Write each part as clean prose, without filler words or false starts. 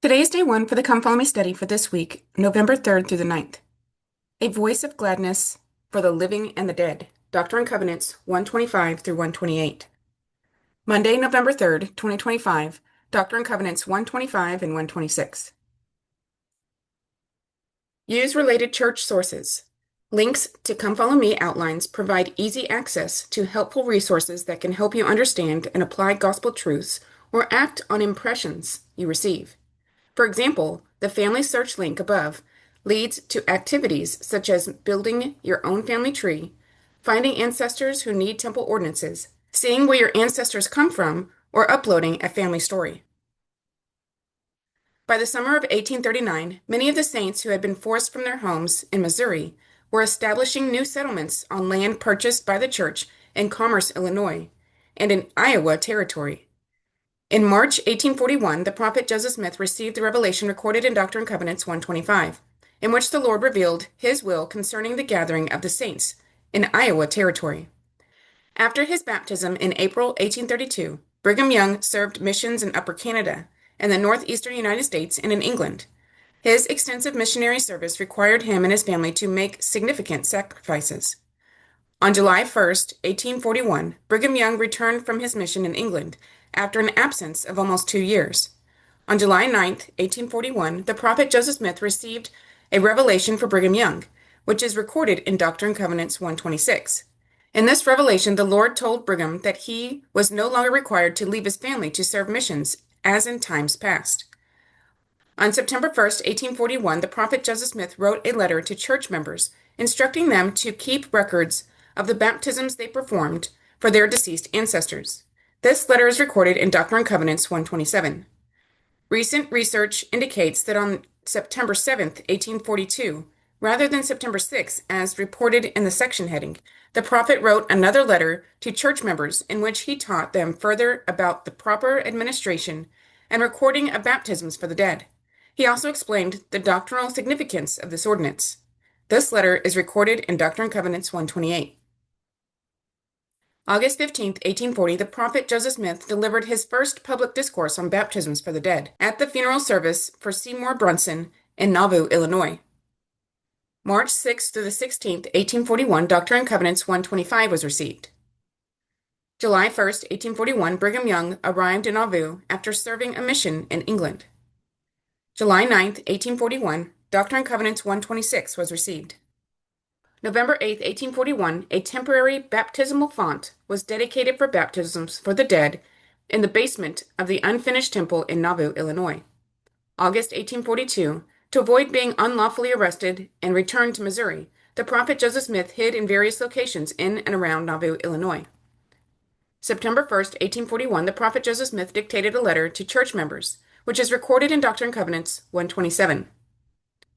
Today is day one for the Come Follow Me study for this week, November 3rd through the 9th. A Voice of Gladness for the Living and the Dead, Doctrine and Covenants 125 through 128. Monday, November 3rd, 2025, Doctrine and Covenants 125 and 126. Use related church sources. Links to Come Follow Me outlines provide easy access to helpful resources that can help you understand and apply gospel truths or act on impressions you receive. For example, the Family Search link above leads to activities such as building your own family tree, finding ancestors who need temple ordinances, seeing where your ancestors come from, or uploading a family story. By the summer of 1839, many of the saints who had been forced from their homes in Missouri were establishing new settlements on land purchased by the church in Commerce, Illinois, and in Iowa Territory. In March 1841, the prophet Joseph Smith received the revelation recorded in Doctrine and Covenants 125, in which the Lord revealed his will concerning the gathering of the saints in Iowa Territory. After his baptism in April 1832, Brigham Young served missions in Upper Canada, in the northeastern United States, and in England. His extensive missionary service required him and his family to make significant sacrifices. On July 1st, 1841, Brigham Young returned from his mission in England after an absence of almost 2 years. On July 9th, 1841, the prophet Joseph Smith received a revelation for Brigham Young, which is recorded in Doctrine and Covenants 126. In this revelation, the Lord told Brigham that he was no longer required to leave his family to serve missions as in times past. On September 1st, 1841, the prophet Joseph Smith wrote a letter to church members instructing them to keep records of the baptisms they performed for their deceased ancestors. This letter is recorded in Doctrine and Covenants 127. Recent research indicates that on September 7th, 1842, rather than September 6th, as reported in the section heading, the prophet wrote another letter to church members in which he taught them further about the proper administration and recording of baptisms for the dead. He also explained the doctrinal significance of this ordinance. This letter is recorded in Doctrine and Covenants 128. August 15th, 1840, the prophet Joseph Smith delivered his first public discourse on baptisms for the dead at the funeral service for Seymour Brunson in Nauvoo, Illinois. March 6th through the 16th, 1841, Doctrine and Covenants 125 was received. July 1st, 1841, Brigham Young arrived in Nauvoo after serving a mission in England. July 9th, 1841, Doctrine and Covenants 126 was received. November 8th, 1841, a temporary baptismal font was dedicated for baptisms for the dead in the basement of the unfinished temple in Nauvoo, Illinois. August 1842, to avoid being unlawfully arrested and returned to Missouri, the prophet Joseph Smith hid in various locations in and around Nauvoo, Illinois. September 1st, 1841, the prophet Joseph Smith dictated a letter to church members, which is recorded in Doctrine and Covenants 127.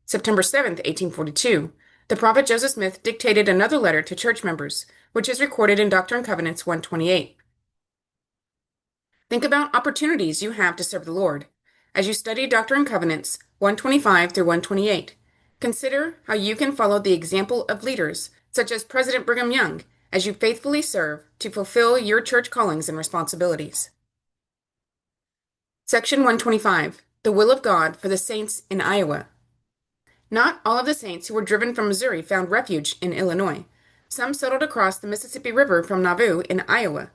September 7th, 1842, the prophet Joseph Smith dictated another letter to church members, which is recorded in Doctrine and Covenants 128. Think about opportunities you have to serve the Lord. As you study Doctrine and Covenants 125 through 128, consider how you can follow the example of leaders such as President Brigham Young as you faithfully serve to fulfill your church callings and responsibilities. Section 125, The Will of God for the Saints in Iowa. Not all of the saints who were driven from Missouri found refuge in Illinois. Some settled across the Mississippi River from Nauvoo in Iowa.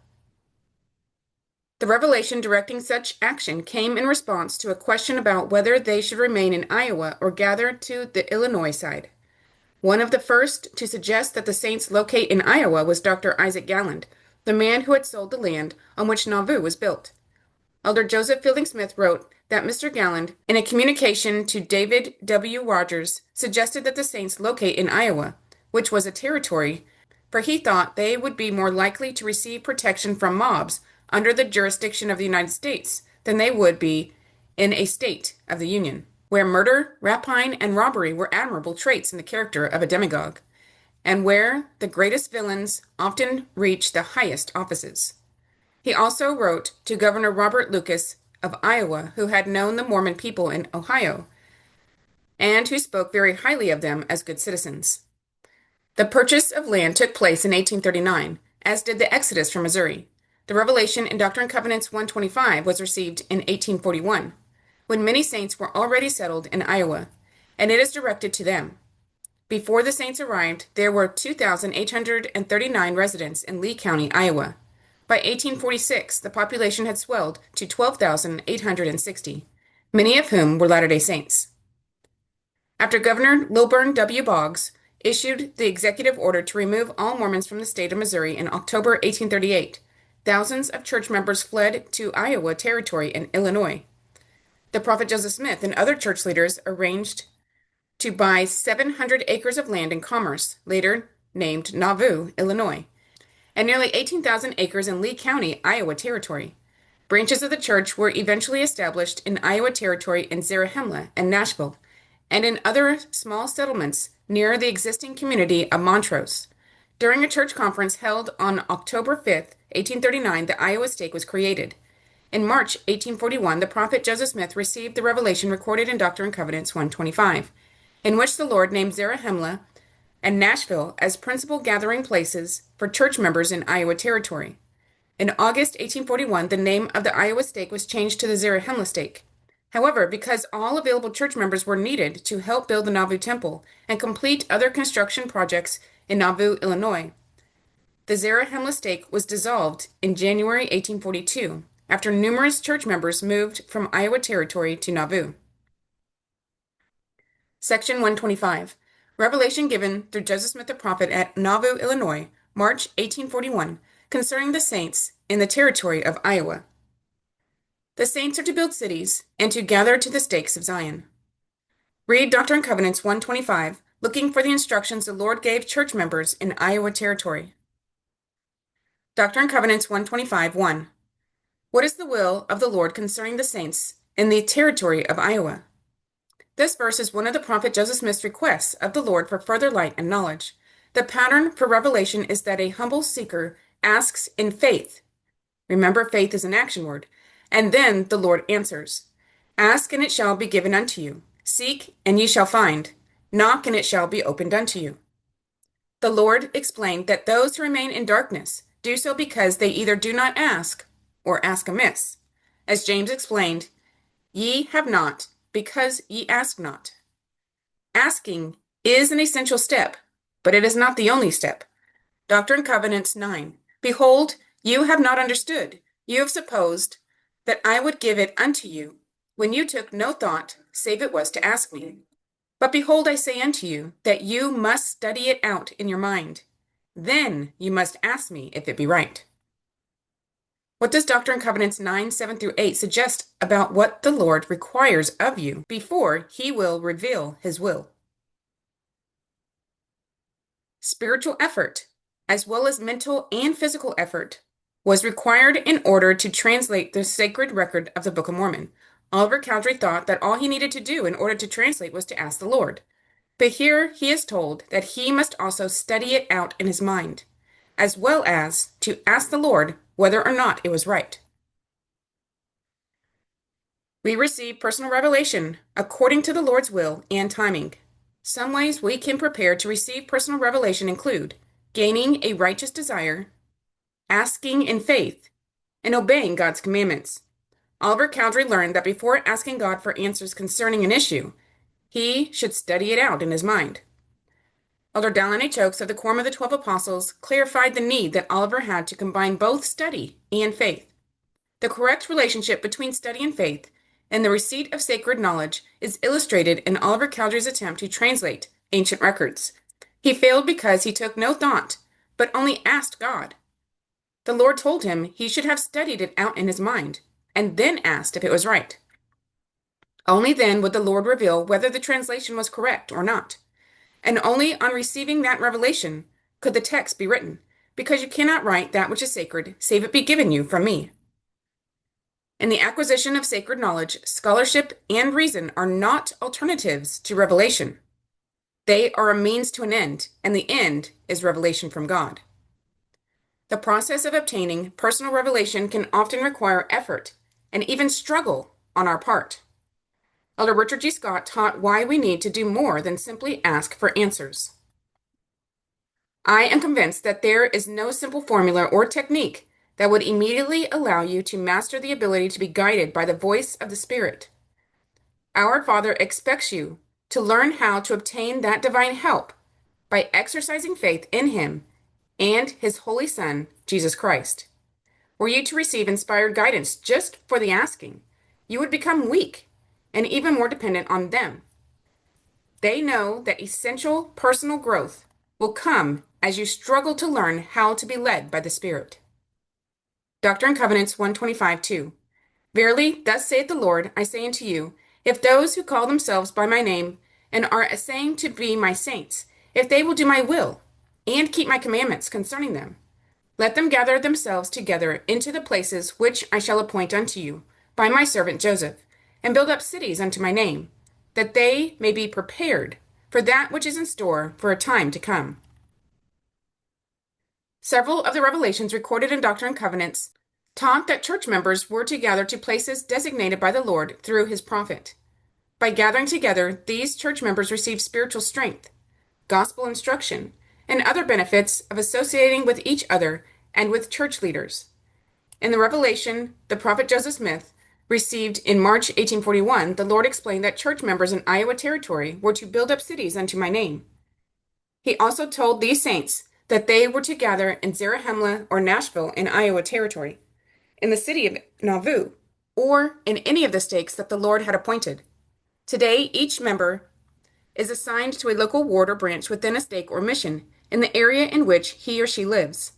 The revelation directing such action came in response to a question about whether they should remain in Iowa or gather to the Illinois side. One of the first to suggest that the saints locate in Iowa was Dr. Isaac Galland, the man who had sold the land on which Nauvoo was built. Elder Joseph Fielding Smith wrote that Mr. Galland, in a communication to David W. Rogers, suggested that the saints locate in Iowa, which was a territory, for he thought they would be more likely to receive protection from mobs under the jurisdiction of the United States than they would be in a state of the Union, where murder, rapine, and robbery were admirable traits in the character of a demagogue, and where the greatest villains often reach the highest offices. He also wrote to Governor Robert Lucas of Iowa, who had known the Mormon people in Ohio, and who spoke very highly of them as good citizens. The purchase of land took place in 1839, as did the exodus from Missouri. The revelation in Doctrine and Covenants 125 was received in 1841. when many saints were already settled in Iowa, and it is directed to them. Before the saints arrived, there were 2,839 residents in Lee County, Iowa. By 1846, the population had swelled to 12,860, many of whom were Latter-day Saints. After Governor Lilburn W. Boggs issued the executive order to remove all Mormons from the state of Missouri in October 1838, thousands of church members fled to Iowa Territory and Illinois. The prophet Joseph Smith and other church leaders arranged to buy 700 acres of land in Commerce, later named Nauvoo, Illinois, and nearly 18,000 acres in Lee County, Iowa Territory. Branches of the church were eventually established in Iowa Territory in Zarahemla and Nashville, and in other small settlements near the existing community of Montrose. During a church conference held on October 5, 1839, the Iowa stake was created. In March 1841, the prophet Joseph Smith received the revelation recorded in Doctrine and Covenants 125, in which the Lord named Zarahemla and Nashville as principal gathering places for church members in Iowa Territory. In August 1841, the name of the Iowa stake was changed to the Zarahemla stake. However, because all available church members were needed to help build the Nauvoo Temple and complete other construction projects in Nauvoo, Illinois, the Zarahemla stake was dissolved in January 1842, after numerous church members moved from Iowa Territory to Nauvoo. Section 125. Revelation given through Joseph Smith the prophet at Nauvoo, Illinois, March 1841, concerning the saints in the territory of Iowa. The saints are to build cities and to gather to the stakes of Zion. Read Doctrine and Covenants 125, looking for the instructions the Lord gave church members in Iowa Territory. Doctrine and Covenants 125:1. What is the will of the Lord concerning the saints in the territory of Iowa? This verse is one of the prophet Joseph Smith's requests of the Lord for further light and knowledge. The pattern for revelation is that a humble seeker asks in faith. Remember, faith is an action word. And then the Lord answers. Ask, and it shall be given unto you. Seek, and ye shall find. Knock, and it shall be opened unto you. The Lord explained that those who remain in darkness do so because they either do not ask or ask amiss. As James explained, ye have not because ye ask not. Asking is an essential step, but it is not the only step. Doctrine and Covenants 9. Behold, you have not understood. You have supposed that I would give it unto you, when you took no thought, save it was to ask me. But behold, I say unto you, that you must study it out in your mind. Then you must ask me if it be right. What does Doctrine and Covenants 9:7-8 suggest about what the Lord requires of you before he will reveal his will? Spiritual effort, as well as mental and physical effort, was required in order to translate the sacred record of the Book of Mormon. Oliver Cowdery thought that all he needed to do in order to translate was to ask the Lord. But here he is told that he must also study it out in his mind, as well as to ask the Lord whether or not it was right. We receive personal revelation according to the Lord's will and timing. Some ways we can prepare to receive personal revelation include gaining a righteous desire, asking in faith, and obeying God's commandments. Oliver Cowdery learned that before asking God for answers concerning an issue, he should study it out in his mind. Elder Dallin H. Oaks of the Quorum of the 12 Apostles clarified the need that Oliver had to combine both study and faith. The correct relationship between study and faith and the receipt of sacred knowledge is illustrated in Oliver Cowdery's attempt to translate ancient records. He failed because he took no thought, but only asked God. The Lord told him he should have studied it out in his mind, and then asked if it was right. Only then would the Lord reveal whether the translation was correct or not. And only on receiving that revelation could the text be written, because you cannot write that which is sacred, save it be given you from me. In the acquisition of sacred knowledge, scholarship and reason are not alternatives to revelation. They are a means to an end, and the end is revelation from God. The process of obtaining personal revelation can often require effort and even struggle on our part. Elder Richard G. Scott taught why we need to do more than simply ask for answers. I am convinced that there is no simple formula or technique that would immediately allow you to master the ability to be guided by the voice of the Spirit. Our Father expects you to learn how to obtain that divine help by exercising faith in Him and His Holy Son, Jesus Christ. Were you to receive inspired guidance just for the asking, you would become weak and even more dependent on them. They know that essential personal growth will come as you struggle to learn how to be led by the Spirit. Doctrine and Covenants 125:2. Verily, thus saith the Lord, I say unto you, if those who call themselves by my name and are assaying to be my saints, if they will do my will and keep my commandments concerning them, let them gather themselves together into the places which I shall appoint unto you by my servant Joseph, and build up cities unto my name, that they may be prepared for that which is in store for a time to come. Several of the revelations recorded in Doctrine and Covenants taught that church members were to gather to places designated by the Lord through his prophet. By gathering together, these church members received spiritual strength, gospel instruction, and other benefits of associating with each other and with church leaders. In the revelation the prophet Joseph Smith received in March 1841, the Lord explained that church members in Iowa Territory were to build up cities unto my name. He also told these saints that they were to gather in Zarahemla or Nashville in Iowa Territory, in the city of Nauvoo, or in any of the stakes that the Lord had appointed. Today, each member is assigned to a local ward or branch within a stake or mission in the area in which he or she lives.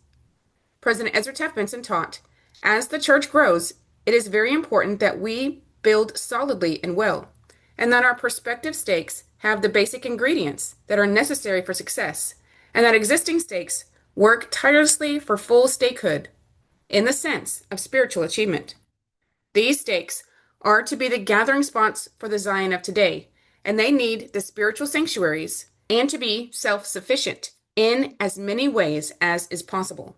President Ezra Taft Benson taught, as the church grows, it is very important that we build solidly and well, and that our prospective stakes have the basic ingredients that are necessary for success, and that existing stakes work tirelessly for full stakehood in the sense of spiritual achievement. These stakes are to be the gathering spots for the Zion of today, and they need the spiritual sanctuaries and to be self-sufficient in as many ways as is possible.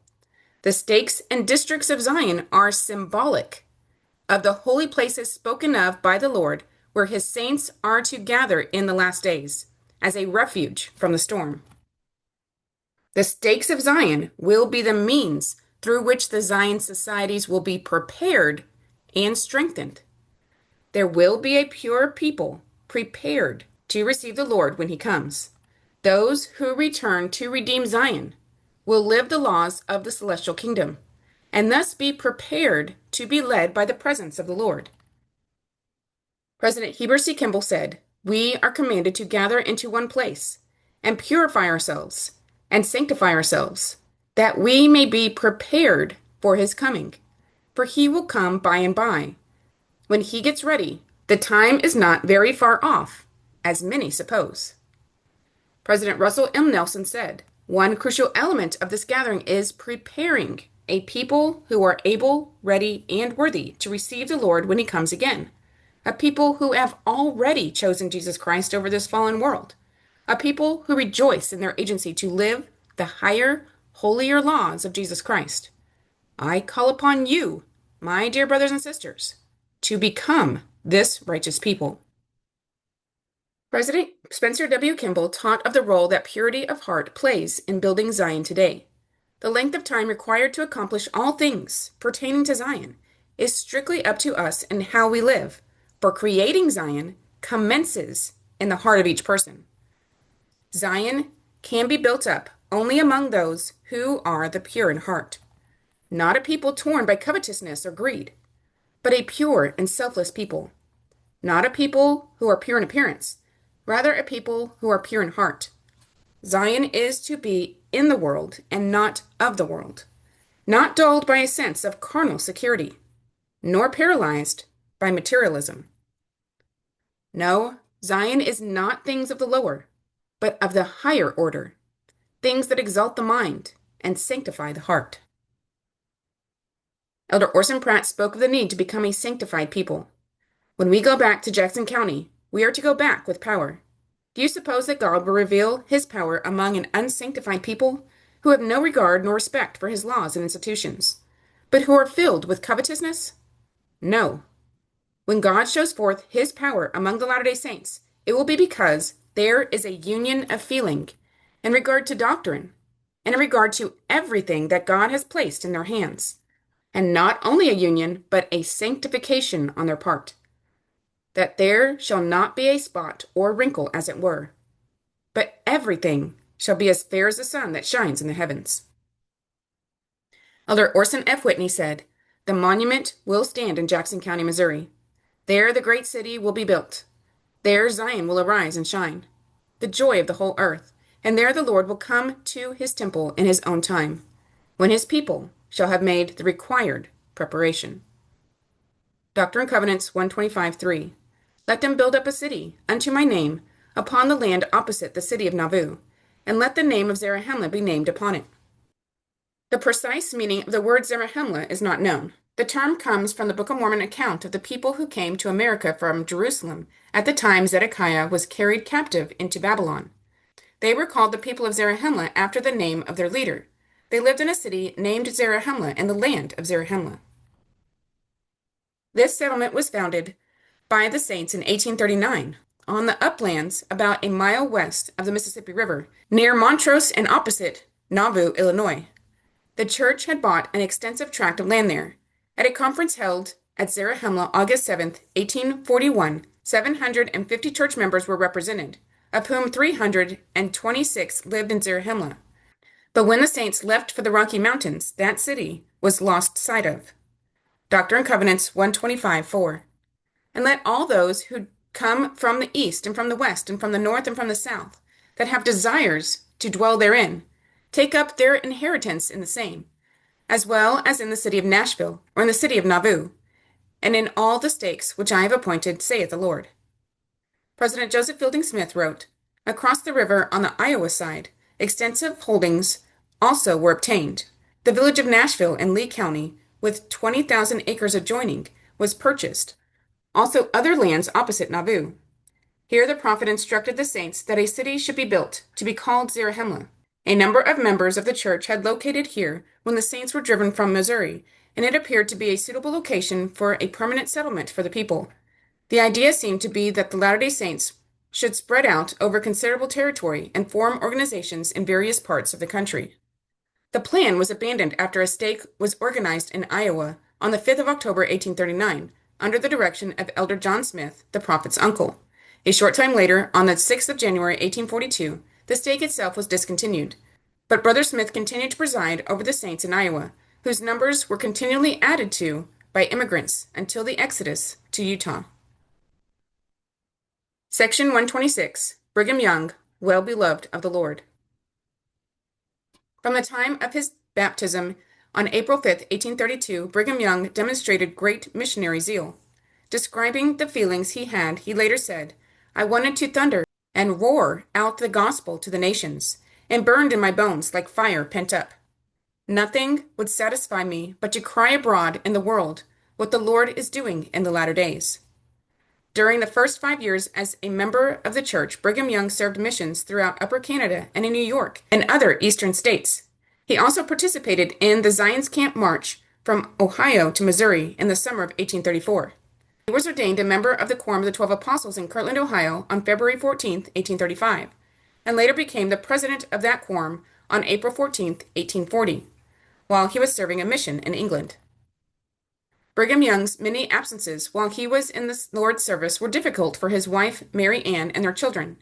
The stakes and districts of Zion are symbolic of the holy places spoken of by the Lord, where his saints are to gather in the last days, as a refuge from the storm. The stakes of Zion will be the means through which the Zion societies will be prepared and strengthened. There will be a pure people prepared to receive the Lord when he comes. Those who return to redeem Zion will live the laws of the celestial kingdom, and thus be prepared to be led by the presence of the Lord. President Heber C. Kimball said, we are commanded to gather into one place and purify ourselves and sanctify ourselves, that we may be prepared for his coming. For he will come by and by. When he gets ready, the time is not very far off, as many suppose. President Russell M. Nelson said, one crucial element of this gathering is preparing a people who are able, ready, and worthy to receive the Lord when he comes again. A people who have already chosen Jesus Christ over this fallen world. A people who rejoice in their agency to live the higher, holier laws of Jesus Christ. I call upon you, my dear brothers and sisters, to become this righteous people. President Spencer W. Kimball taught of the role that purity of heart plays in building Zion today. The length of time required to accomplish all things pertaining to Zion is strictly up to us and how we live, for creating Zion commences in the heart of each person. Zion can be built up only among those who are the pure in heart, not a people torn by covetousness or greed, but a pure and selfless people, not a people who are pure in appearance, rather a people who are pure in heart. Zion is to be in the world and not of the world, not dulled by a sense of carnal security, nor paralyzed by materialism. No, Zion is not things of the lower, but of the higher order, things that exalt the mind and sanctify the heart. Elder Orson Pratt spoke of the need to become a sanctified people. When we go back to Jackson County, we are to go back with power. Do you suppose that God will reveal his power among an unsanctified people who have no regard nor respect for his laws and institutions, but who are filled with covetousness? No. When God shows forth his power among the Latter-day Saints, it will be because there is a union of feeling in regard to doctrine and in regard to everything that God has placed in their hands, and not only a union, but a sanctification on their part. that there shall not be a spot or wrinkle as it were, but everything shall be as fair as the sun that shines in the heavens. Elder Orson F. Whitney said, "The monument will stand in Jackson County, Missouri. There the great city will be built. There Zion will arise and shine, the joy of the whole earth, and there the Lord will come to his temple in his own time, when his people shall have made the required preparation." Doctrine and Covenants 125:3. Let them build up a city unto my name upon the land opposite the city of Nauvoo, and let the name of Zarahemla be named upon it. The precise meaning of the word Zarahemla is not known. The term comes from the Book of Mormon account of the people who came to America from Jerusalem at the time Zedekiah was carried captive into Babylon. They were called the people of Zarahemla after the name of their leader. They lived in a city named Zarahemla in the land of Zarahemla. This settlement was founded by the Saints in 1839 on the uplands about a mile west of the Mississippi River, near Montrose and opposite Nauvoo, Illinois. The church had bought an extensive tract of land there. At a conference held at Zarahemla August 7, 1841, 750 church members were represented, of whom 326 lived in Zarahemla. But when the Saints left for the Rocky Mountains, that city was lost sight of. Doctrine and Covenants 125:4. And let all those who come from the east and from the west and from the north and from the south, that have desires to dwell therein, take up their inheritance in the same, as well as in the city of Nashville, or in the city of Nauvoo, and in all the stakes which I have appointed, saith the Lord. President Joseph Fielding Smith wrote, "Across the river on the Iowa side, extensive holdings also were obtained. The village of Nashville in Lee County, with 20,000 acres adjoining, was purchased. Also other lands opposite Nauvoo. Here the prophet instructed the saints that a city should be built, to be called Zarahemla. A number of members of the church had located here when the saints were driven from Missouri, and it appeared to be a suitable location for a permanent settlement for the people. The idea seemed to be that the Latter-day Saints should spread out over considerable territory and form organizations in various parts of the country. The plan was abandoned after a stake was organized in Iowa on the 5th of October, 1839, under the direction of Elder John Smith, the prophet's uncle. A short time later, on the 6th of January, 1842, the stake itself was discontinued, but Brother Smith continued to preside over the saints in Iowa, whose numbers were continually added to by immigrants until the exodus to Utah. Section 126. Brigham Young, Well Beloved of the Lord. From the time of his baptism on April 5, 1832, Brigham Young demonstrated great missionary zeal. Describing the feelings he had, he later said, "I wanted to thunder and roar out the gospel to the nations, and burned in my bones like fire pent up. Nothing would satisfy me but to cry abroad in the world what the Lord is doing in the latter days." During the first 5 years as a member of the church, Brigham Young served missions throughout Upper Canada and in New York and other eastern states. He also participated in the Zion's Camp March from Ohio to Missouri in the summer of 1834. He was ordained a member of the Quorum of the 12 Apostles in Kirtland, Ohio on February 14, 1835, and later became the president of that quorum on April 14, 1840, while he was serving a mission in England. Brigham Young's many absences while he was in the Lord's service were difficult for his wife, Mary Ann, and their children.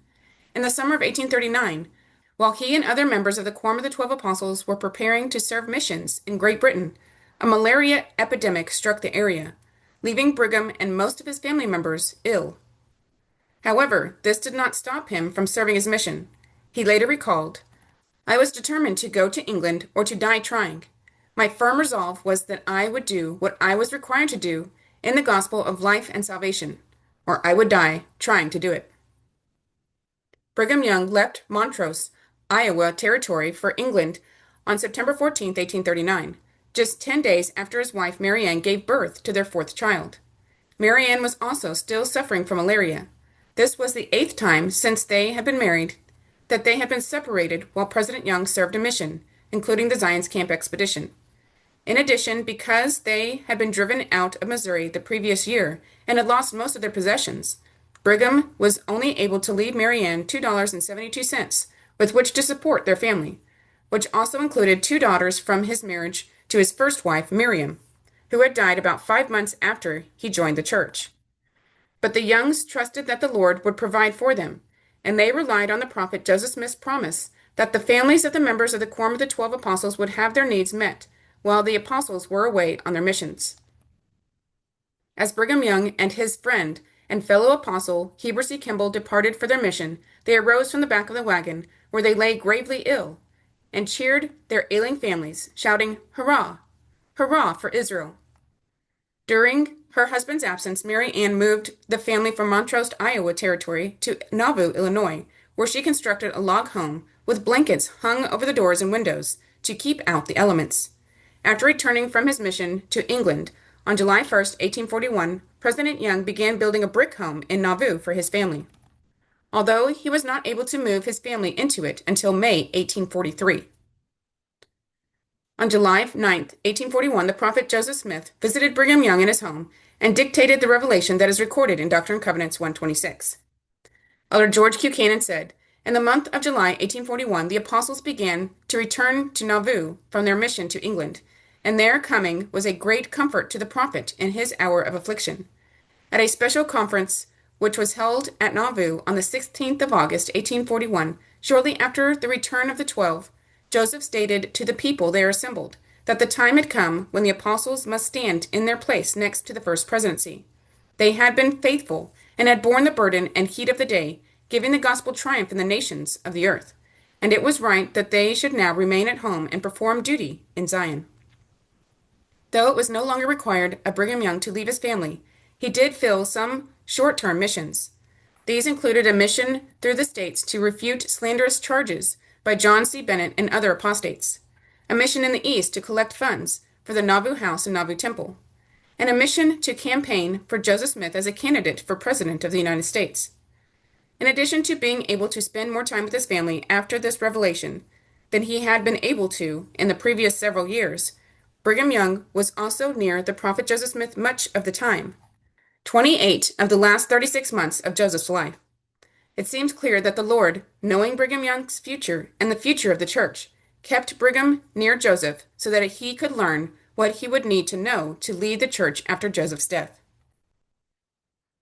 In the summer of 1839, while he and other members of the Quorum of the 12 Apostles were preparing to serve missions in Great Britain, a malaria epidemic struck the area, leaving Brigham and most of his family members ill. However, this did not stop him from serving his mission. He later recalled, "I was determined to go to England or to die trying. My firm resolve was that I would do what I was required to do in the gospel of life and salvation, or I would die trying to do it." Brigham Young left Montrose, Iowa Territory for England on September 14, 1839, just 10 days after his wife Mary Ann gave birth to their fourth child. Mary Ann was also still suffering from malaria. This was the 8th time since they had been married that they had been separated while President Young served a mission, including the Zion's Camp expedition. In addition, because they had been driven out of Missouri the previous year and had lost most of their possessions, Brigham was only able to leave Mary Ann $2.72 with which to support their family, which also included 2 daughters from his marriage to his first wife, Miriam, who had died about 5 months after he joined the church. But the Youngs trusted that the Lord would provide for them, and they relied on the prophet Joseph Smith's promise that the families of the members of the Quorum of the 12 Apostles would have their needs met while the apostles were away on their missions. As Brigham Young and his friend and fellow apostle Heber C. Kimball departed for their mission, they arose from the back of the wagon, where they lay gravely ill, and cheered their ailing families, shouting, "Hurrah! Hurrah for Israel!" During her husband's absence, Mary Ann moved the family from Montrose, Iowa Territory to Nauvoo, Illinois, where she constructed a log home with blankets hung over the doors and windows to keep out the elements. After returning from his mission to England on July 1st, 1841, President Young began building a brick home in Nauvoo for his family, although he was not able to move his family into it until May 1843. On July 9th, 1841, the prophet Joseph Smith visited Brigham Young in his home and dictated the revelation that is recorded in Doctrine and Covenants 126. Elder George Q. Cannon said, "In the month of July 1841, the apostles began to return to Nauvoo from their mission to England, and their coming was a great comfort to the prophet in his hour of affliction. At a special conference which was held at Nauvoo on the 16th of August, 1841, shortly after the return of the 12, Joseph stated to the people there assembled that the time had come when the apostles must stand in their place next to the first presidency. They had been faithful and had borne the burden and heat of the day, giving the gospel triumph in the nations of the earth, and it was right that they should now remain at home and perform duty in Zion." Though it was no longer required of Brigham Young to leave his family, he did fill some short-term missions. These included a mission through the states to refute slanderous charges by John C. Bennett and other apostates, a mission in the East to collect funds for the Nauvoo House and Nauvoo Temple, and a mission to campaign for Joseph Smith as a candidate for President of the United States. In addition to being able to spend more time with his family after this revelation than he had been able to in the previous several years, Brigham Young was also near the prophet Joseph Smith much of the time, 28 of the last 36 months of Joseph's life. It seems clear that the Lord, knowing Brigham Young's future and the future of the church, kept Brigham near Joseph so that he could learn what he would need to know to lead the church after Joseph's death.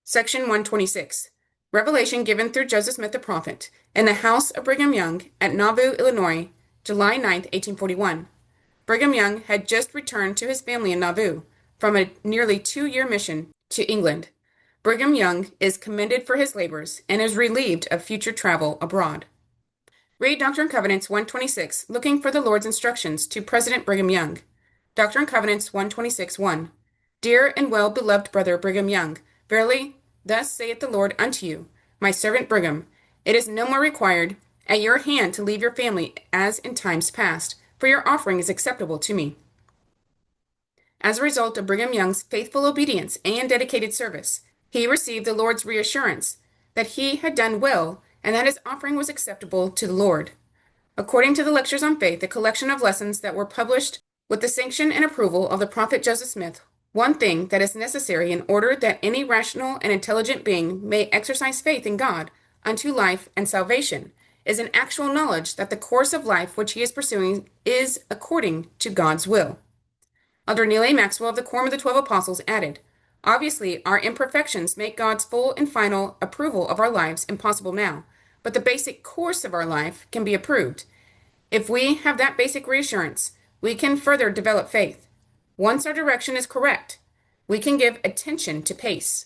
Section 126. Revelation given through Joseph Smith the prophet in the house of Brigham Young at Nauvoo, Illinois, July 9, 1841. Brigham Young had just returned to his family in Nauvoo from a nearly 2-year mission to England. Brigham Young is commended for his labors and is relieved of future travel abroad. Read Doctrine and Covenants 126, looking for the Lord's instructions to President Brigham Young. Doctrine and Covenants 126:1. Dear and well-beloved brother Brigham Young, verily, thus saith the Lord unto you, my servant Brigham, it is no more required at your hand to leave your family as in times past, for your offering is acceptable to me. As a result of Brigham Young's faithful obedience and dedicated service, he received the Lord's reassurance that he had done well and that his offering was acceptable to the Lord. According to the Lectures on Faith, a collection of lessons that were published with the sanction and approval of the prophet Joseph Smith, one thing that is necessary in order that any rational and intelligent being may exercise faith in God unto life and salvation is an actual knowledge that the course of life which he is pursuing is according to God's will. Elder Neal A. Maxwell of the Quorum of the 12 Apostles added, "Obviously, our imperfections make God's full and final approval of our lives impossible now, but the basic course of our life can be approved. If we have that basic reassurance, we can further develop faith. Once our direction is correct, we can give attention to pace.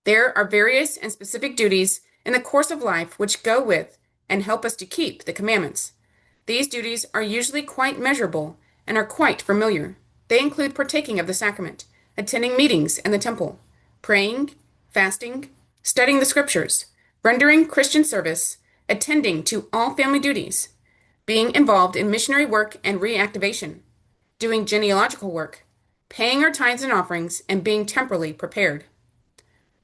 There are various and specific duties in the course of life which go with and help us to keep the commandments. These duties are usually quite measurable and are quite familiar. They include partaking of the sacrament, attending meetings in the temple, praying, fasting, studying the scriptures, rendering Christian service, attending to all family duties, being involved in missionary work and reactivation, doing genealogical work, paying our tithes and offerings, and being temporally prepared.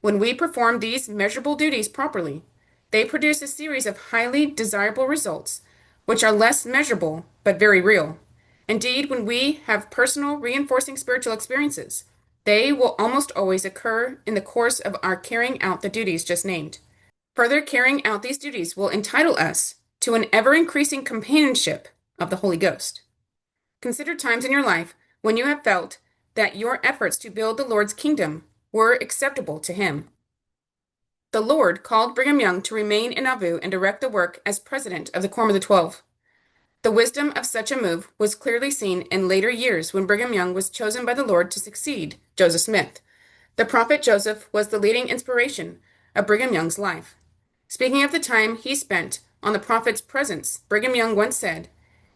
When we perform these measurable duties properly, they produce a series of highly desirable results, which are less measurable but very real. Indeed, when we have personal reinforcing spiritual experiences, they will almost always occur in the course of our carrying out the duties just named. Further carrying out these duties will entitle us to an ever-increasing companionship of the Holy Ghost. Consider times in your life when you have felt that your efforts to build the Lord's kingdom were acceptable to Him. the Lord called Brigham Young to remain in Nauvoo and direct the work as president of the Quorum of the 12. The wisdom of such a move was clearly seen in later years when Brigham Young was chosen by the Lord to succeed Joseph Smith. The prophet Joseph was the leading inspiration of Brigham Young's life. Speaking of the time he spent on the prophet's presence, Brigham Young once said,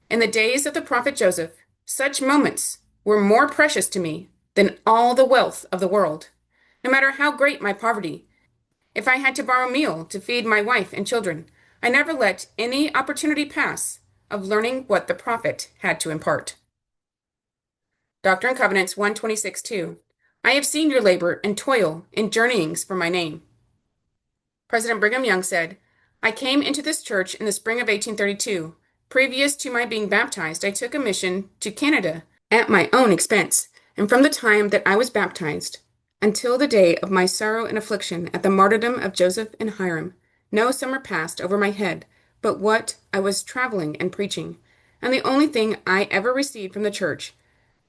"In the days of the prophet Joseph, such moments were more precious to me than all the wealth of the world. No matter how great my poverty, if I had to borrow meal to feed my wife and children, I never let any opportunity pass of learning what the prophet had to impart." Doctrine and Covenants 126:2. I have seen your labor and toil in journeyings for my name. President Brigham Young said, "I came into this church in the spring of 1832. Previous to my being baptized, I took a mission to Canada at my own expense, and from the time that I was baptized until the day of my sorrow and affliction at the martyrdom of Joseph and Hiram, no summer passed over my head but what I was traveling and preaching, and the only thing I ever received from the church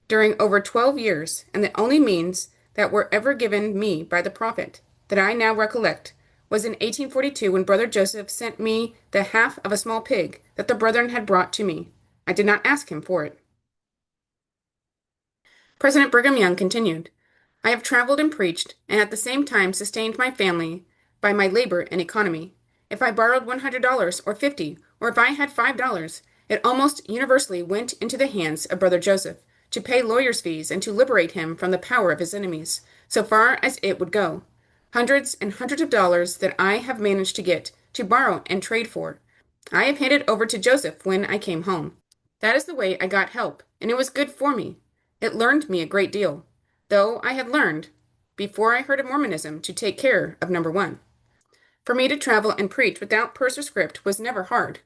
during over 12 years, and the only means that were ever given me by the prophet that I now recollect, was in 1842 when Brother Joseph sent me the half of a small pig that the brethren had brought to me. I did not ask him for it." President Brigham Young continued, "I have traveled and preached, and at the same time sustained my family by my labor and economy. If I borrowed $100 or $50, or if I had $5, it almost universally went into the hands of Brother Joseph to pay lawyers' fees and to liberate him from the power of his enemies, so far as it would go. Hundreds and hundreds of dollars that I have managed to get, to borrow and trade for, I have handed over to Joseph when I came home. That is the way I got help, and it was good for me. It learned me a great deal, though I had learned, before I heard of Mormonism, to take care of number one. For me to travel and preach without purse or script was never hard.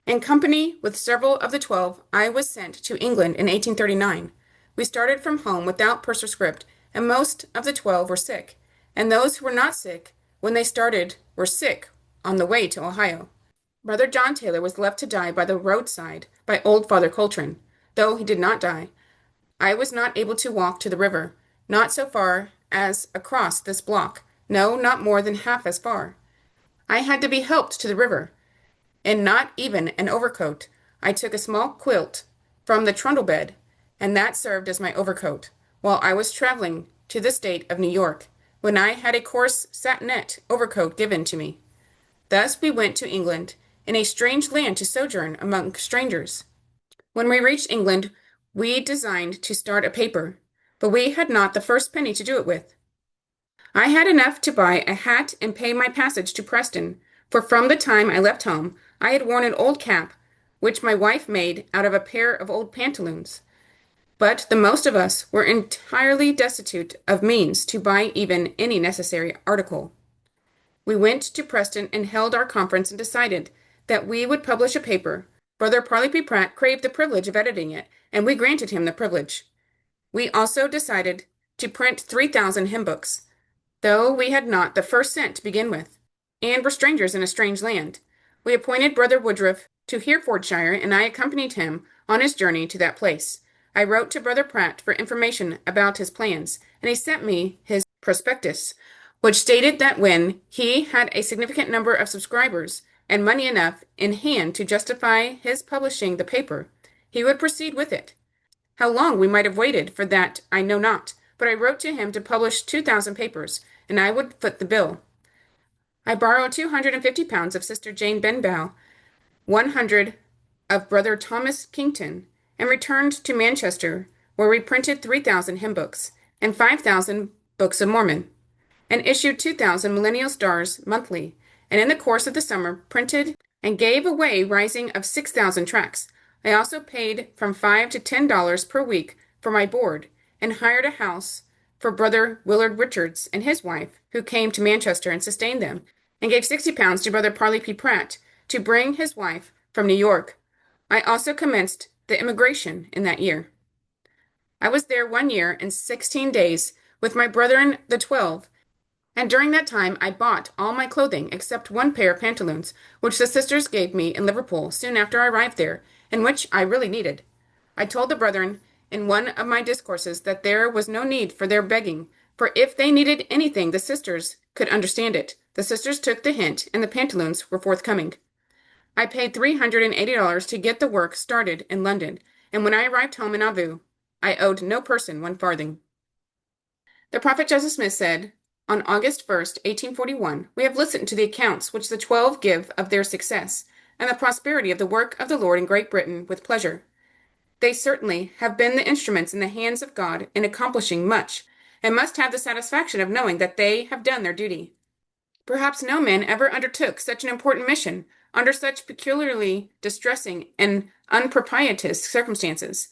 In company with several of the 12, I was sent to England in 1839. We started from home without purse or script, and most of the 12 were sick, and those who were not sick when they started were sick on the way to Ohio. Brother John Taylor was left to die by the roadside by old Father Coltrane. Though he did not die, I was not able to walk to the river, not so far as across this block, no, not more than half as far. I had to be helped to the river, and not even an overcoat. I took a small quilt from the trundle bed, and that served as my overcoat, while I was traveling to the state of New York, when I had a coarse satinette overcoat given to me. Thus we went to England, in a strange land to sojourn among strangers. When we reached England, we designed to start a paper, but we had not the first penny to do it with. I had enough to buy a hat and pay my passage to Preston, for from the time I left home, I had worn an old cap, which my wife made out of a pair of old pantaloons. But the most of us were entirely destitute of means to buy even any necessary article. We went to Preston and held our conference and decided that we would publish a paper. Brother Parley P. Pratt craved the privilege of editing it, and we granted him the privilege. We also decided to print 3,000 hymn books, though we had not the first cent to begin with, and were strangers in a strange land. We appointed Brother Woodruff to Herefordshire, and I accompanied him on his journey to that place. I wrote to Brother Pratt for information about his plans, and he sent me his prospectus, which stated that when he had a significant number of subscribers and money enough in hand to justify his publishing the paper, he would proceed with it. How long we might have waited for that I know not, but I wrote to him to publish 2,000 papers, and I would foot the bill. I borrowed 250 pounds of Sister Jane Benbow, 100 of Brother Thomas Kington, and returned to Manchester, where we printed 3,000 hymn books and 5,000 books of Mormon, and issued 2,000 Millennial Stars monthly, and in the course of the summer printed and gave away rising of 6,000 tracts. I also paid from $5 to $10 per week for my board, and hired a house for Brother Willard Richards and his wife, who came to Manchester and sustained them, and gave 60 pounds to Brother Parley P. Pratt to bring his wife from New York. I also commenced the emigration in that year. I was there 1 year and 16 days with my brethren the 12, and during that time I bought all my clothing except one pair of pantaloons, which the sisters gave me in Liverpool soon after I arrived there, and which I really needed. I told the brethren in one of my discourses that there was no need for their begging, for if they needed anything the sisters could understand it. The sisters took the hint, and the pantaloons were forthcoming. I paid $380 to get the work started in London, and when I arrived home in Nauvoo, I owed no person one farthing. The prophet Joseph Smith said, on August 1st, 1841, we have listened to the accounts which the 12 give of their success and the prosperity of the work of the Lord in Great Britain with pleasure. They certainly have been the instruments in the hands of God in accomplishing much, and must have the satisfaction of knowing that they have done their duty. Perhaps no man ever undertook such an important mission under such peculiarly distressing and unpropitious circumstances.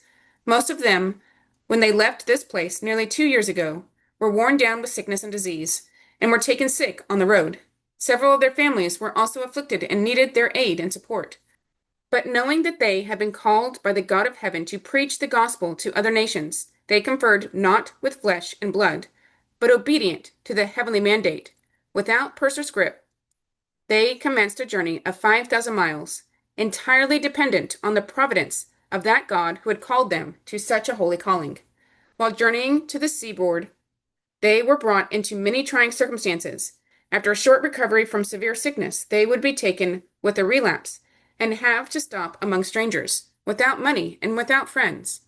Most of them, when they left this place nearly 2 years ago, were worn down with sickness and disease, and were taken sick on the road. Several of their families were also afflicted and needed their aid and support. But knowing that they had been called by the God of heaven to preach the gospel to other nations, they conferred not with flesh and blood, but obedient to the heavenly mandate, without purse or scrip, they commenced a journey of 5,000 miles, entirely dependent on the providence of that God who had called them to such a holy calling. While journeying to the seaboard, they were brought into many trying circumstances. After a short recovery from severe sickness, they would be taken with a relapse and have to stop among strangers, without money and without friends.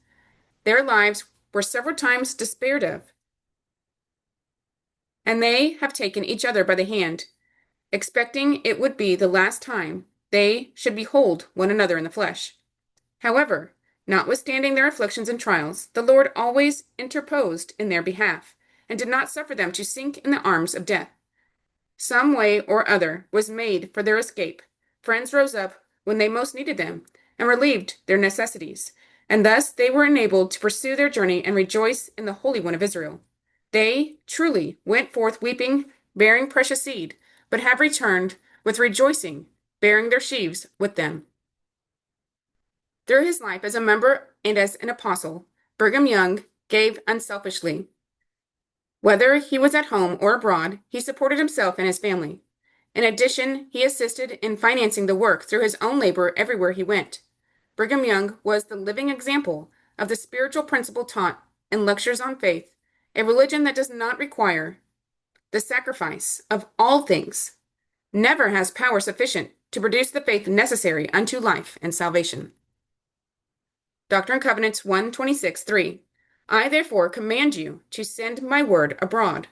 Their lives were several times despaired of, and they have taken each other by the hand, expecting it would be the last time they should behold one another in the flesh. However, notwithstanding their afflictions and trials, the Lord always interposed in their behalf, and did not suffer them to sink in the arms of death. Some way or other was made for their escape. Friends rose up when they most needed them, and relieved their necessities, and thus they were enabled to pursue their journey and rejoice in the Holy One of Israel. They truly went forth weeping, bearing precious seed, but have returned with rejoicing, bearing their sheaves with them. Through his life as a member and as an apostle, Brigham Young gave unselfishly. Whether he was at home or abroad, he supported himself and his family. In addition, he assisted in financing the work through his own labor everywhere he went. Brigham Young was the living example of the spiritual principle taught in Lectures on Faith, a religion that does not require the sacrifice of all things, never has power sufficient to produce the faith necessary unto life and salvation. Doctrine and Covenants 1:26-3. I therefore command you to send my word abroad.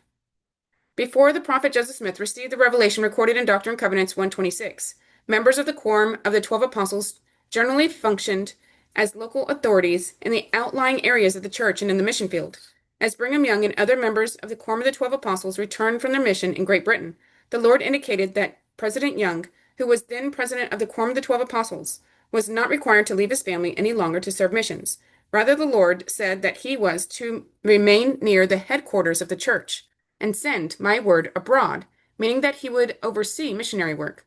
Before the prophet Joseph Smith received the revelation recorded in Doctrine and Covenants 1:26, members of the Quorum of the 12 Apostles generally functioned as local authorities in the outlying areas of the church and in the mission field. As Brigham Young and other members of the Quorum of the 12 Apostles returned from their mission in Great Britain, the Lord indicated that President Young, who was then president of the Quorum of the 12 Apostles, was not required to leave his family any longer to serve missions. Rather, the Lord said that he was to remain near the headquarters of the church and send my word abroad, meaning that he would oversee missionary work.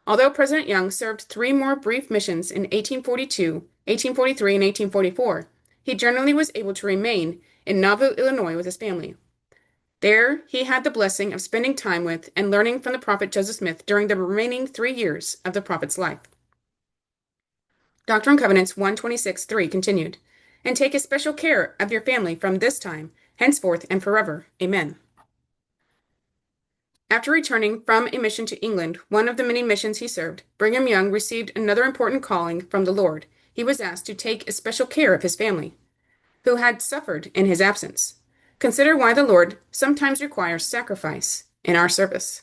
Although President Young served 3 more brief missions in 1842, 1843, and 1844, he generally was able to remain in Nauvoo, Illinois with his family. There he had the blessing of spending time with and learning from the prophet Joseph Smith during the remaining 3 years of the prophet's life. Doctrine and Covenants 1:26-3 continued, and take especial care of your family from this time, henceforth and forever. Amen. After returning from a mission to England, one of the many missions he served, Brigham Young received another important calling from the Lord. He was asked to take especial care of his family, who had suffered in his absence. Consider why the Lord sometimes requires sacrifice in our service.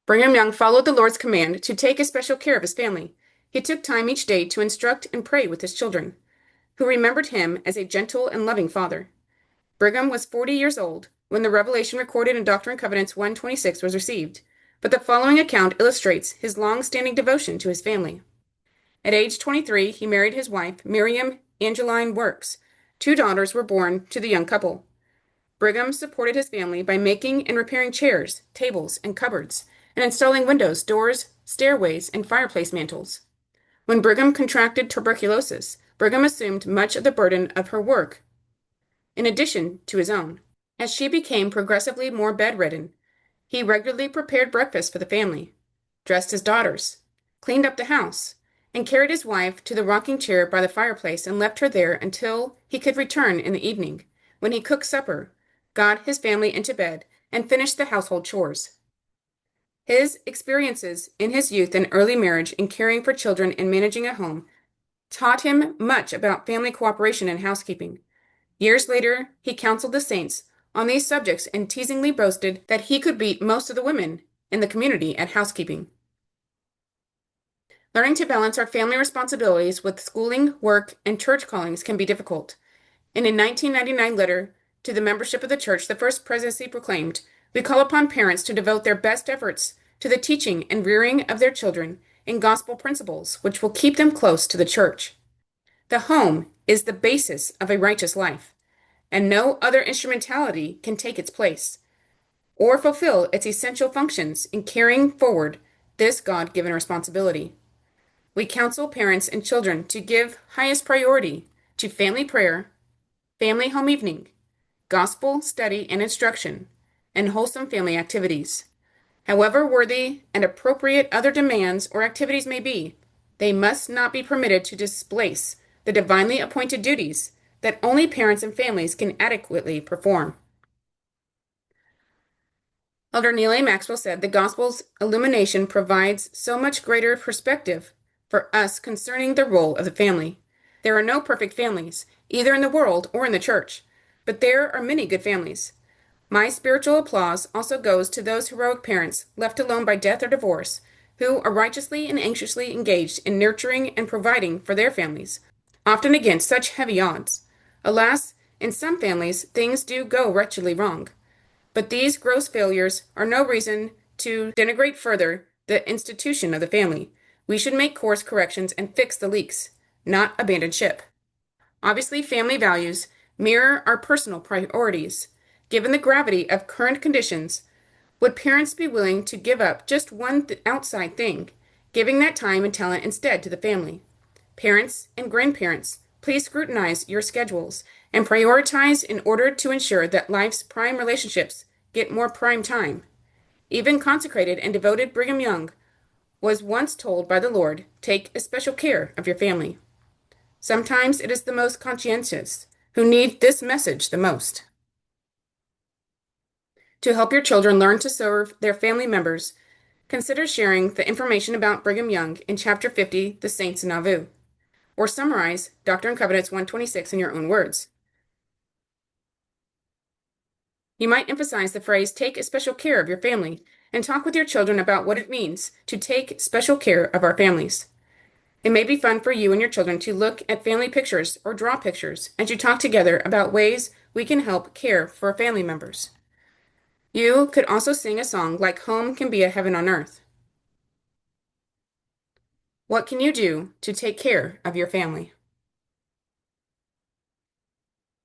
Brigham Young followed the Lord's command to take especial care of his family. He took time each day to instruct and pray with his children, who remembered him as a gentle and loving father. Brigham was 40 years old when the revelation recorded in Doctrine and Covenants 1:26 was received, but the following account illustrates his long-standing devotion to his family. At age 23, he married his wife, Miriam Angeline Works. 2 daughters were born to the young couple. Brigham supported his family by making and repairing chairs, tables, and cupboards, and installing windows, doors, stairways, and fireplace mantles. When Brigham contracted tuberculosis, Brigham assumed much of the burden of her work, in addition to his own. As she became progressively more bedridden, he regularly prepared breakfast for the family, dressed his daughters, cleaned up the house, and carried his wife to the rocking chair by the fireplace and left her there until he could return in the evening, when he cooked supper, got his family into bed, and finish the household chores. His experiences in his youth and early marriage in caring for children and managing a home taught him much about family cooperation and housekeeping. Years later, he counseled the saints on these subjects and teasingly boasted that he could beat most of the women in the community at housekeeping. Learning to balance our family responsibilities with schooling, work, and church callings can be difficult. In a 1999 letter to the membership of the church, the First Presidency proclaimed, "We call upon parents to devote their best efforts to the teaching and rearing of their children in gospel principles, which will keep them close to the church." The home is the basis of a righteous life, and no other instrumentality can take its place or fulfill its essential functions in carrying forward this God-given responsibility. We counsel parents and children to give highest priority to family prayer, family home evening, gospel study and instruction, and wholesome family activities. However worthy and appropriate other demands or activities may be, they must not be permitted to displace the divinely appointed duties that only parents and families can adequately perform. Elder Neal A. Maxwell said, "The gospel's illumination provides so much greater perspective for us concerning the role of the family. There are no perfect families, either in the world or in the church, but there are many good families. My spiritual applause also goes to those heroic parents left alone by death or divorce, who are righteously and anxiously engaged in nurturing and providing for their families, often against such heavy odds. Alas, in some families, things do go wretchedly wrong. But these gross failures are no reason to denigrate further the institution of the family. We should make course corrections and fix the leaks, not abandon ship. Obviously, family values mirror our personal priorities. Given the gravity of current conditions, would parents be willing to give up just one outside thing, giving that time and talent instead to the family? Parents and grandparents, please scrutinize your schedules and prioritize in order to ensure that life's prime relationships get more prime time. Even consecrated and devoted Brigham Young was once told by the Lord, take especial care of your family. Sometimes it is the most conscientious who need this message the most. To help your children learn to serve their family members, consider sharing the information about Brigham Young in Chapter 50, The Saints in Nauvoo, or summarize Doctrine and Covenants 126 in your own words. You might emphasize the phrase, take special care of your family, and talk with your children about what it means to take special care of our families. It may be fun for you and your children to look at family pictures or draw pictures and to talk together about ways we can help care for family members. You could also sing a song like Home Can Be a Heaven on Earth. What can you do to take care of your family?